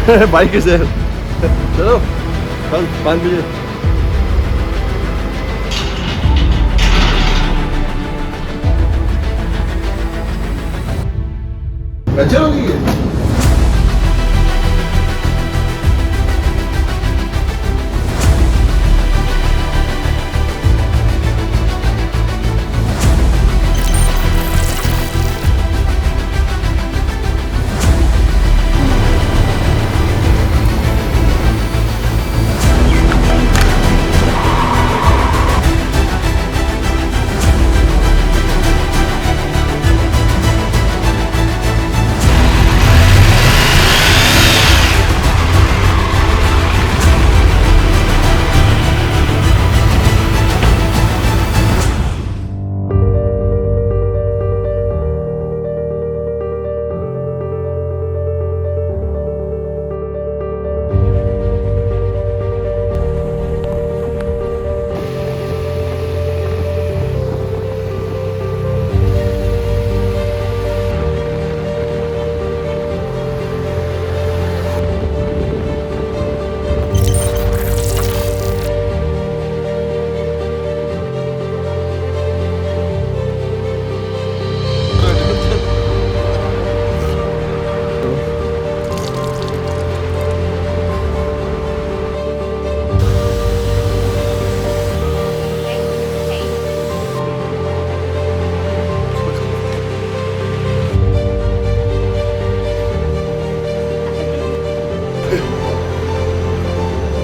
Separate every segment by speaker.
Speaker 1: Bike से चलो कल 5 बजे। पंचर हो गई है।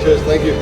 Speaker 1: Cheers, thank you.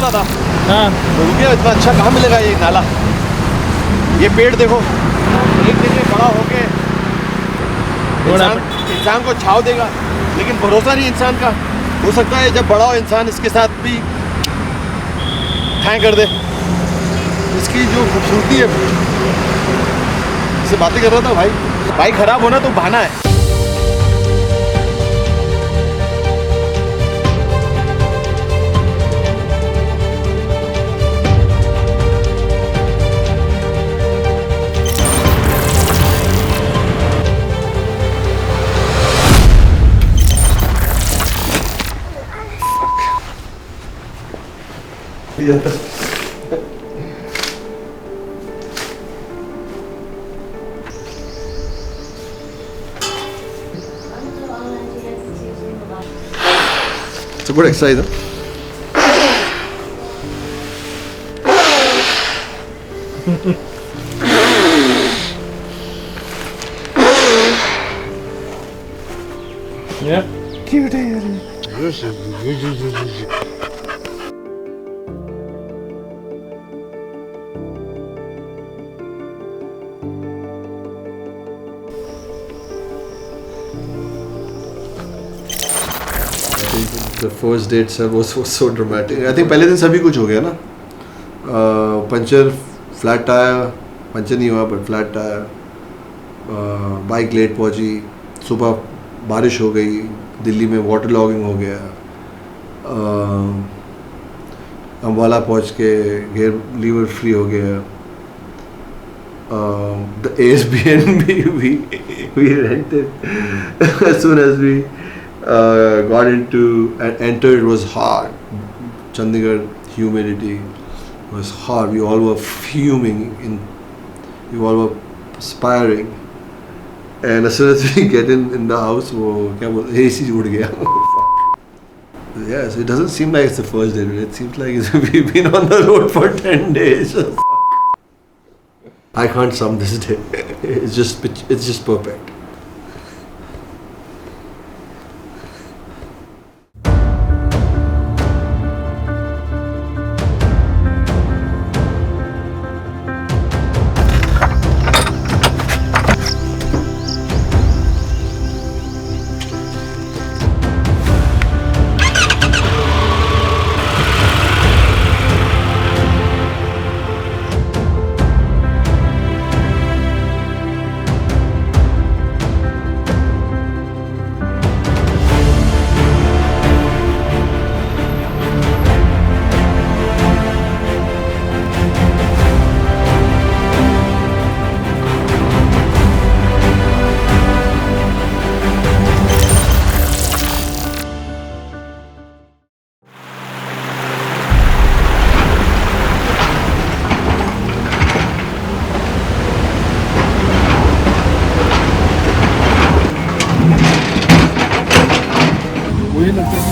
Speaker 1: था
Speaker 2: हाँ
Speaker 1: तो रुपया इतना अच्छा कहाँ मिलेगा ये नाला। ये पेड़ देखो एक दिन में बड़ा होके इंसान को छाव देगा, लेकिन भरोसा नहीं इंसान का। हो सकता है जब बड़ा हो इंसान इसके साथ भी ठाएं कर दे। इसकी जो खूबसूरती है, इससे बातें कर रहा था भाई, बाइक खराब होना तो बहाना है। It's a good exercise, huh?
Speaker 2: Yeah.
Speaker 1: Cute है यार। The first date sir was so dramatic. I think पहले दिन सभी कुछ हो गया ना। पंचर, फ्लैट टायर, पंचर नहीं हुआ but flat tyre, bike late पहुंची, सुबह बारिश हो गई, दिल्ली में वाटर लॉगिंग हो गया, अम्बाला पहुंच के गेयर लीवर फ्री हो गया, the Airbnb we rented as soon as we got into and entered was hot. Chandigarh humidity was hot. We all were fuming. We all were perspiring. And as soon as we get in the house, वो क्या बोलते AC उड़ गया. Yeah, so it doesn't seem like it's the first day. It seems like we've been on the road for 10 days. I can't sum this day. It's just perfect.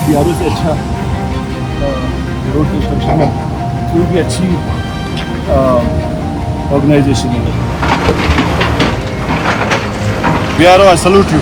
Speaker 3: बिहारों से अच्छा road construction है, कोई भी अच्छी organisation है। बिहारो, I salute you.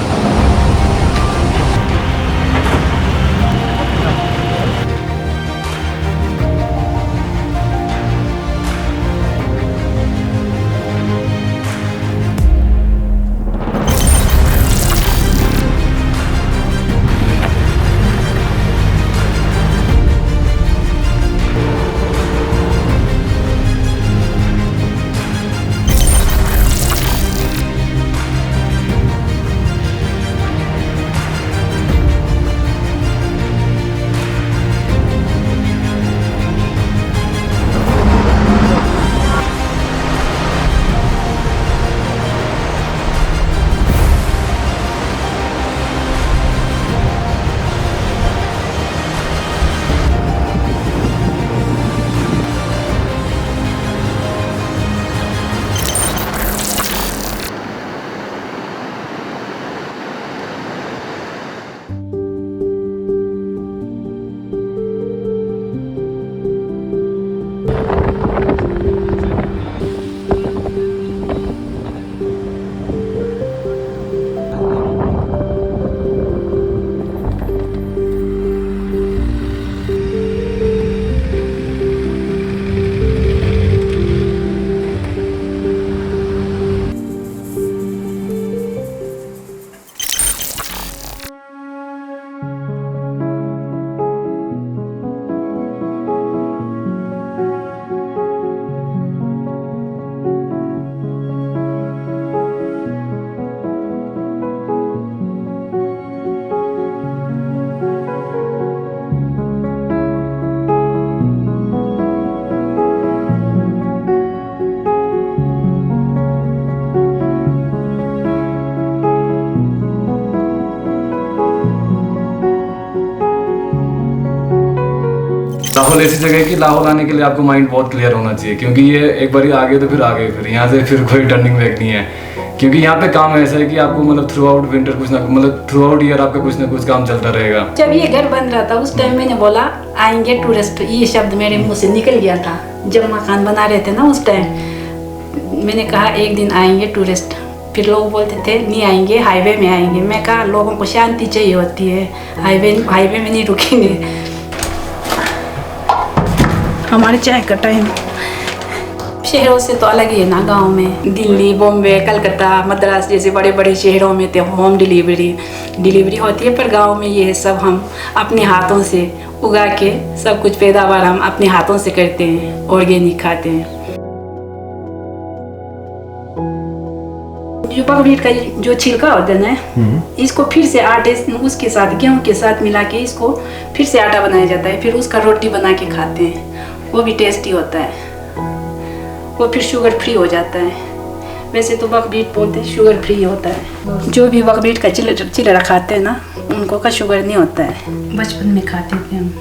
Speaker 4: Lahaul ऐसी जगह है कि लाहौल आने के लिए आपको माइंड बहुत क्लियर होना चाहिए, क्योंकि ये एक बार आगे तो फिर आगे, फिर यहाँ से फिर कोई टर्निंग बैक नहीं है। क्योंकि यहाँ पे काम ऐसा है कि आपको मतलब थ्रू आउट विंटर कुछ ना मतलब थ्रू आउट ईयर आपका कुछ ना कुछ काम चलता रहेगा।
Speaker 5: जब ये घर बन रहा था उस टाइम मैंने बोला आएंगे टूरिस्ट, ये शब्द मेरे मुंह से निकल गया था। जब मकान बना रहे थे ना उस टाइम मैंने कहा एक दिन आएंगे टूरिस्ट। फिर लोग बोलते थे नहीं आएंगे, हाईवे में आएंगे। मैं कहा लोगों को शांति चाहिए होती है, हाईवे में नहीं रुकेंगे। हमारे चाय का टाइम शहरों से तो अलग ही है ना। गांव में दिल्ली, बॉम्बे, कलकत्ता, मद्रास जैसे बड़े बड़े शहरों में तो होम डिलीवरी होती है, पर गांव में ये है सब हम अपने हाथों से उगा के सब कुछ पैदावार हम अपने हाथों से करते हैं, ऑर्गेनिक खाते हैं। जो बकवीट का जो छिलका होता है ना, इसको फिर से आटे उसके साथ गेहूं के साथ मिला के इसको फिर से आटा बनाया जाता है, फिर उसका रोटी बना के खाते हैं। वो भी टेस्टी होता है, वो फिर शुगर फ्री हो जाता है। वैसे तो बकवीट बोलते हैं शुगर फ्री होता है। जो भी बकवीट का चिलड़ा खाते हैं ना उनको का शुगर नहीं होता है। बचपन में खाते थे हम,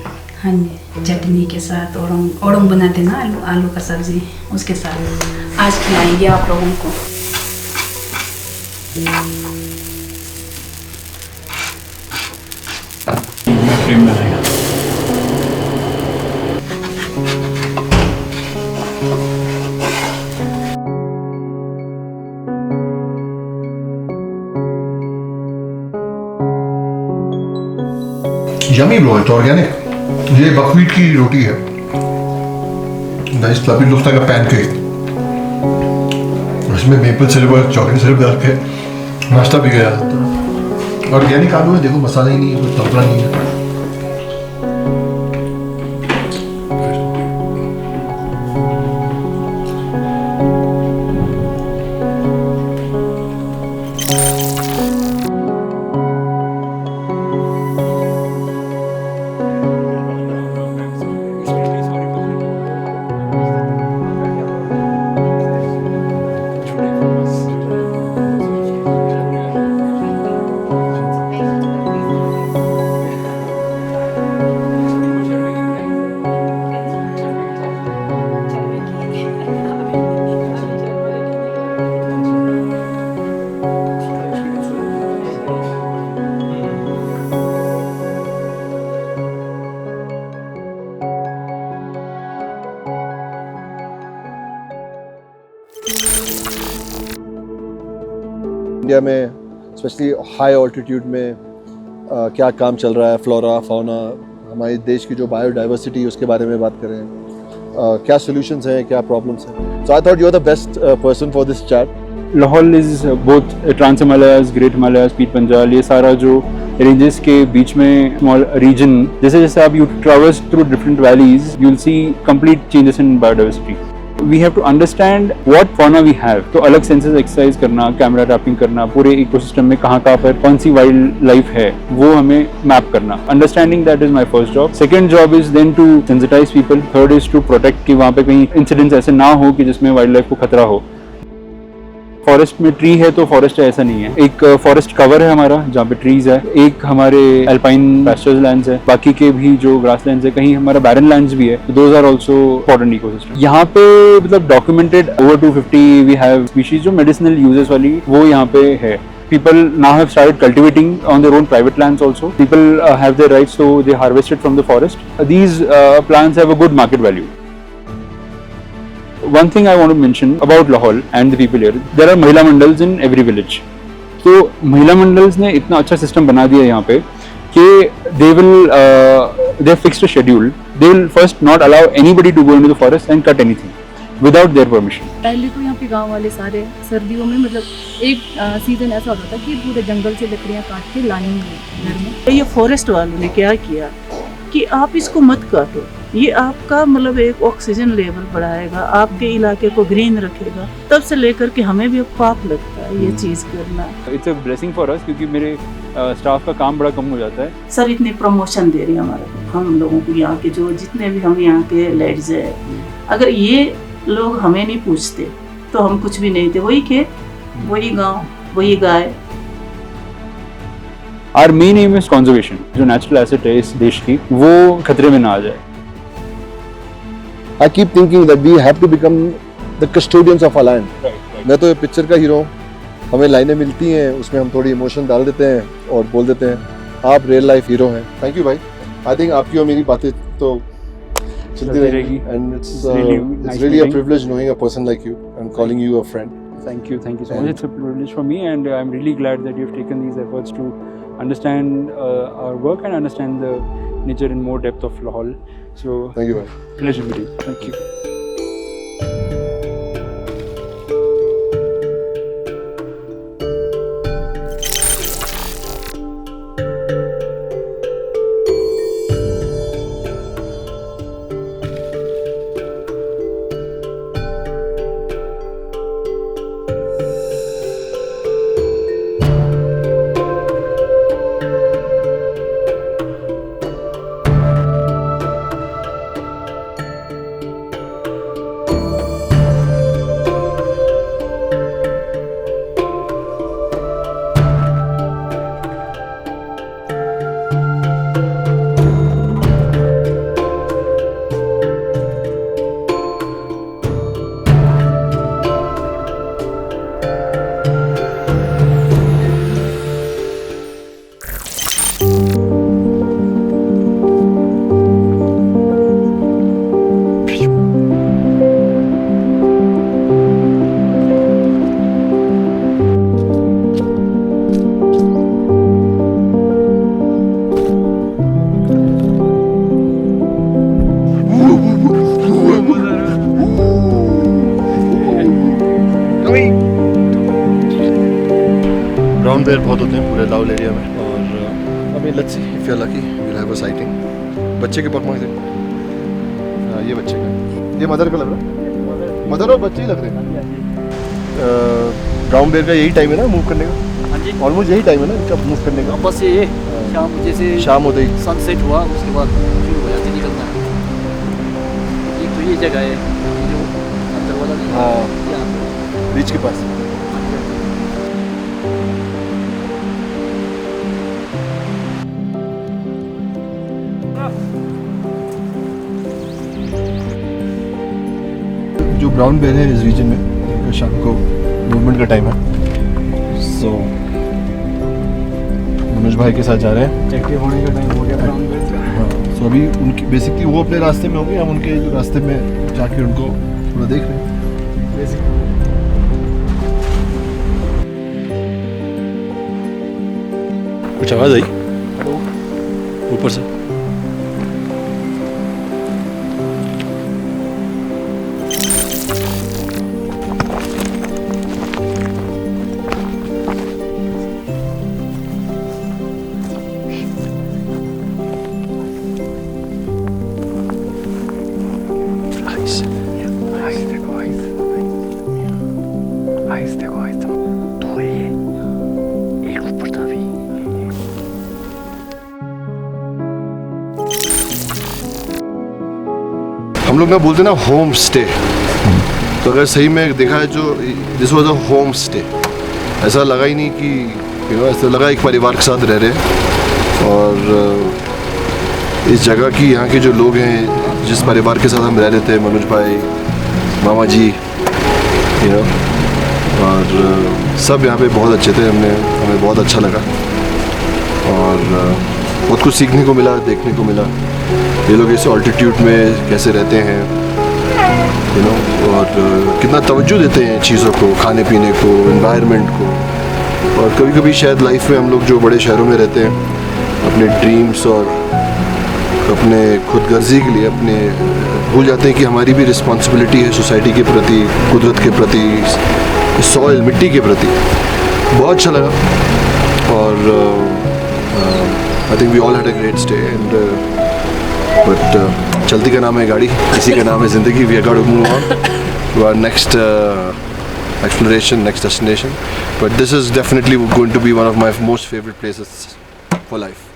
Speaker 5: हाँ जी, चटनी के साथ ओड़ोंग बनाते ना, आलू का सब्जी, उसके साथ। आज खिलाएंगे आप लोगों को।
Speaker 3: फ्रेम में रहेगा।
Speaker 1: Yummy bro, it's organic. ये बकवीट की रोटी है, नाइस फ्लफी लुफ्ता का पैनकेक। उसमें मेपल सिरप और चॉकलेट सिरप डाल के नाश्ता भी गया। ऑर्गेनिक आलू है, देखो मसाला ही नहीं है, कुछ तोपड़ा नहीं है। इंडिया में स्पेशली हाई ऑल्टीट्यूड में क्या काम चल रहा है, फ्लोरा फौना, हमारे देश की जो बायोडाइवर्सिटी उसके बारे में बात करें, क्या सॉल्यूशंस हैं, क्या प्रॉब्लम्स हैं. So I thought you are the best person for this chat.
Speaker 3: Lahaul is both trans Himalayas, great Himalayas, Pir Panjal, ये सारा जो रेंजेस के बीच में स्मॉल रीजन, जैसे जैसे आप you traverse through different valleys you will see complete changes in biodiversity. We have to understand what fauna we have. तो अलग सेंसेस एक्सरसाइज करना, कैमरा ट्रैपिंग करना, पूरे इकोसिस्टम में कहाँ पर कौन सी वाइल्ड लाइफ है वो हमें मैप करना. Understanding that is my first job. Second job is then to sensitise people. Third is to protect कि वहाँ पे कहीं इंसिडेंट्स ऐसे ना हो कि जिसमें वाइल्ड लाइफ को खतरा हो. फॉरेस्ट में ट्री है तो फॉरेस्ट है ऐसा नहीं है. एक फॉरेस्ट कवर है हमारा जहाँ पे ट्रीज है, एक हमारे अल्पाइन पैस्चर्स लैंड्स है, बाकी के भी जो ग्रास लैंड्स है, कहीं हमारा बैरन लैंड्स भी है. Those are also important ecosystem. यहाँ पे मतलब documented over 250 we have species जो मेडिसिनल यूजेस वाली वो यहाँ पे है. People now have started cultivating on their own private lands also. People have their rights, so they harvest it from the forest. These plants have a good market value. One thing I want to mention about Lahaul and the people here, there are Mahila Mandals in every village. So Mahila Mandals ने इतना अच्छा system बना दिया यहाँ पे कि they have fixed a schedule. They will first not allow anybody to go into the forest and cut anything without their permission.
Speaker 6: पहले तो यहाँ पे गांव वाले सारे सर्दियों में मतलब एक सीजन ऐसा होता था कि पूरे जंगल से लकड़ियाँ काट के लानी है घर में.
Speaker 7: ये फॉरेस्ट वालों ने क्या किया कि आप इसको मत काटो, ये आपका मतलब एक ऑक्सीजन लेवल बढ़ाएगा, आपके इलाके को ग्रीन रखेगा. तब से लेकर के हमें भी अब पाप लगता है ये चीज़ करना.
Speaker 3: It's a blessing for us क्योंकि मेरे स्टाफ का काम बड़ा कम हो जाता है.
Speaker 7: सर इतने प्रमोशन दे रही है हमारे हम लोगों को, यहाँ के जो जितने भी हम यहाँ के लेडीज है, अगर ये लोग हमें नहीं पूछते तो हम कुछ भी नहीं थे. वही खेत, वही गाँव, वही गाय.
Speaker 3: Our main aim is conservation. जो नेचुरल एसेट है इस देश की वो खतरे में ना आ जाए.
Speaker 1: I keep thinking that we have to become the custodians of our land. मैं तो पिक्चर का हीरो हूँ, हमें लाइनें मिलती हैं उसमें हम थोड़ी इमोशन डाल देते हैं और बोल देते हैं आप रियल लाइफ हीरो हैं. थैंक यू भाई. आई थिंक आपकी और मेरी बातें तो चलती रहेगी. And it's really a privilege knowing a person like you and calling you a friend.
Speaker 3: Thank you so much. It's a privilege for me, and I'm really glad that you've taken these efforts to understand our work and understand the nature in more depth of Lahaul. So
Speaker 1: thank you, man.
Speaker 3: Pleasure meeting. Thank you.
Speaker 1: Brown bear बहुत होते हैं पूरे Lahaul area में. और I mean let's see if you are lucky we will have a sighting. बच्चे के पकवान देखो. ये बच्चे का, ये मदर का लग रहा है. मदर और बच्चे ही लग रहे हैं. ब्राउन बेयर का यही टाइम है ना मूव करने का?
Speaker 8: हाँ जी,
Speaker 1: ऑलमोस्ट यही टाइम है ना इनका मूव करने का.
Speaker 8: बस ये शाम जैसे
Speaker 1: शाम होते ही
Speaker 8: सनसेट हुआ उसके बाद शुरू हो जाते निकलना है. एक तो ये जगह है ये जो अंदर वाला नहीं है,
Speaker 1: हाँ
Speaker 8: यहाँ पे
Speaker 1: बीच के पास. जो ब्राउन बेयर है इस रीजन में शाम को मूवमेंट का टाइम है. सो मनोज भाई के साथ जा रहे हैं.
Speaker 3: एक्टिव होने का टाइम हो गया ब्राउन बेयर का.
Speaker 1: हाँ, सो अभी उनकी बेसिकली वो अपने रास्ते में होंगे, हम उनके रास्ते में जाके उनको थोड़ा देख रहे हैं. कुछ आवाज़ आई ऊपर से? हम लोग ना बोलते ना होम स्टे, तो अगर सही में देखा है जो this was a home stay, ऐसा लगा ही नहीं कि ऐसा लगा एक परिवार के साथ रह रहे हैं। और इस जगह की यहाँ के जो लोग हैं, जिस परिवार के साथ हम रह रहे थे, मनोज भाई, मामा जी, और सब यहाँ पे बहुत अच्छे थे। हमें बहुत अच्छा लगा और बहुत कुछ सीखने को मिला, देखने को मिला। ये लोग इस ऑल्टीट्यूड में कैसे रहते हैं, और कितना तवज्जो देते हैं चीज़ों को, खाने पीने को, एनवायरनमेंट को। और कभी कभी शायद लाइफ में हम लोग जो बड़े शहरों में रहते हैं, अपने ड्रीम्स और अपने खुदगर्जी के लिए अपने भूल जाते हैं कि हमारी भी रिस्पॉन्सिबिलिटी है सोसाइटी के प्रति, कुदरत के प्रति, सॉइल, मिट्टी के प्रति। बहुत अच्छा लगा और I think we all had a great stay and but चलती का नाम है गाड़ी, इसी का नाम है ज़िंदगी। We have got to move on to our next exploration, next destination, but this is definitely going to be one of my most favorite places for life.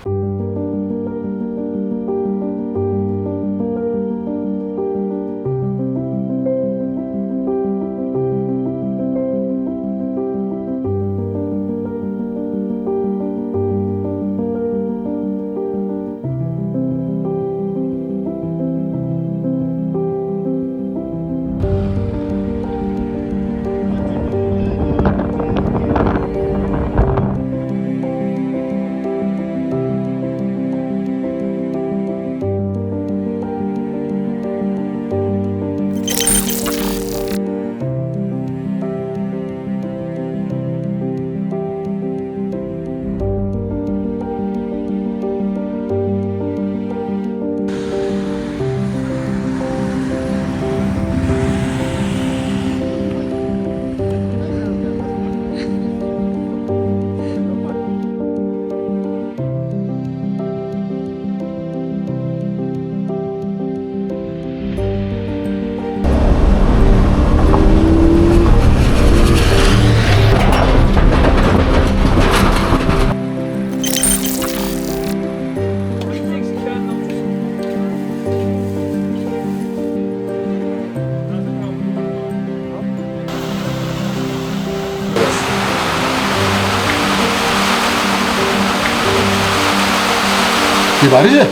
Speaker 1: ये बारिश है?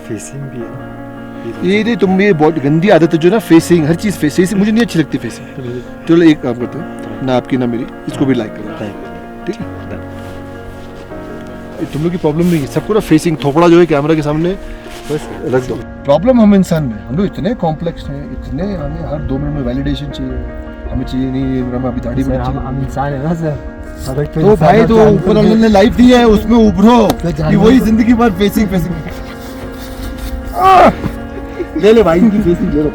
Speaker 9: फेसिंग भी है।
Speaker 1: ये नहीं, तुम ये बहुत गंदी आदत है जो ना, फेसिंग, हर चीज़ फेसिंग मुझे नहीं अच्छी लगती फेसिंग। चलो एक काम करते हैं ना, आपकी ना मेरी, इसको भी लाइक करो, ठीक है? तुम लोग की प्रॉब्लम नहीं है, सबको ना फेसिंग थोपड़ा जो है कैमरा के सामने बस रख दो। प्रॉब्लम हम इंसान में, हम लोग इतने कॉम्प्लेक्स हैं, इतने, हमें हर 2 मिनट में वैलिडेशन चाहिए, हमें चाहिए नहीं, रमा अभी दाढ़ी बड़ी चाहिए।
Speaker 10: हम इंसान है ना सर।
Speaker 1: तो भाई तो ऊपर वाले ने लाइफ दी है, उसमें उभरो कि वही जिंदगी भर फेसिंग ले ले भाई इनकी फेसिंग ले लो।